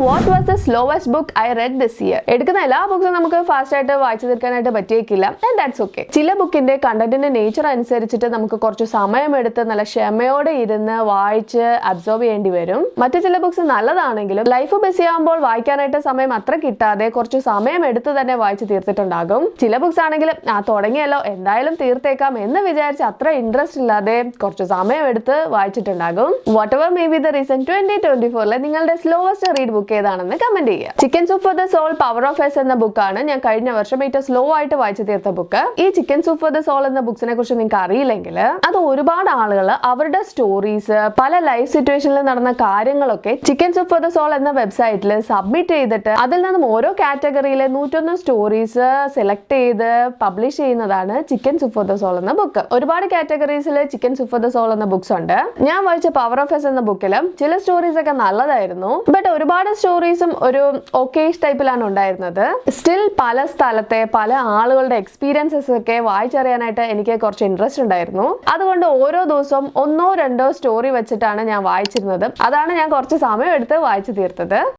What was the slowest book I read this year? എടുക്കുന്ന എല്ലാ ബുക്സും നമുക്ക് ഫാസ്റ്റ് ആയിട്ട് വായിച്ചു തീർക്കാനായിട്ട് പറ്റിയേക്കില്ല, ആൻഡ് ദാറ്റ്സ് ഓക്കെ. ചില ബുക്കിന്റെ കണ്ടന്റിന്റെ നേച്ചർ അനുസരിച്ചിട്ട് നമുക്ക് കുറച്ച് സമയമെടുത്ത് നല്ല ക്ഷമയോടെ ഇരുന്ന് വായിച്ച് അബ്സോർവ് ചെയ്യേണ്ടി വരും. മറ്റു ചില ബുക്സ് നല്ലതാണെങ്കിലും ലൈഫ് ബിസി ആകുമ്പോൾ വായിക്കാനായിട്ട് സമയം അത്ര കിട്ടാതെ കുറച്ച് സമയം എടുത്ത് തന്നെ വായിച്ച് തീർത്തിട്ടുണ്ടാകും. ചില ബുക്സ് ആണെങ്കിൽ തുടങ്ങിയല്ലോ എന്തായാലും തീർത്തേക്കാം എന്ന് വിചാരിച്ച് അത്ര ഇൻട്രസ്റ്റ് ഇല്ലാതെ കുറച്ച് സമയം എടുത്ത് വായിച്ചിട്ടുണ്ടാകും. Whatever may be the reason, 2024 നിങ്ങളുടെ സ്ലോവസ്റ്റ് റീഡ് ബുക്ക് ഏതാണെന്ന് കമന്റ് ചെയ്യുക. Chicken soup for the soul power of yes എന്ന ബുക്കാണ് ഞാൻ കഴിഞ്ഞ വർഷം ഏറ്റവും സ്ലോ ആയിട്ട് വായിച്ചു തീർത്ത ബുക്ക്. ഈ chicken soup for the soul എന്ന ബുക്സിനെ കുറിച്ച് നിങ്ങൾക്ക് അറിയില്ലെങ്കിൽ അത് ഒരുപാട് ആളുകൾ അവരുടെ സ്റ്റോറീസ്, പല ലൈഫ് സിറ്റുവേഷനിൽ നടന്ന കാര്യങ്ങളൊക്കെ chicken soup for the soul എന്ന വെബ്സൈറ്റിൽ സബ്മിറ്റ് ചെയ്തിട്ട് അതിൽ നിന്നും ഓരോ കാറ്റഗറിയിലെ 101 സ്റ്റോറീസ് സെലക്ട് ചെയ്ത് പബ്ലിഷ് ചെയ്യുന്നതാണ് chicken soup for the soul എന്ന ബുക്ക്. ഒരുപാട് കാറ്റഗറീസിൽ chicken soup for the soul എന്ന ബുക്സ് ഉണ്ട്. ഞാൻ വായിച്ച പവർ ഓഫ് എസ് എന്ന ബുക്കിലും ചില സ്റ്റോറീസ് ഒക്കെ നല്ലതായിരുന്നു, ബട്ട് ഒരുപാട് സ്റ്റോറീസും ഒരു ഓക്കേഷ് ടൈപ്പിലാണ് ഉണ്ടായിരുന്നത്. സ്റ്റിൽ പല സ്ഥലത്തെ പല ആളുകളുടെ എക്സ്പീരിയൻസസ് ഒക്കെ വായിച്ചറിയാനായിട്ട് എനിക്ക് കുറച്ച് ഇൻട്രസ്റ്റ് ഉണ്ടായിരുന്നു. അതുകൊണ്ട് ഓരോ ദിവസവും 1-2 സ്റ്റോറി വെച്ചിട്ടാണ് ഞാൻ വായിച്ചിരുന്നത്. അതാണ് ഞാൻ കുറച്ച് സമയം എടുത്ത് വായിച്ചു തീർത്തത്.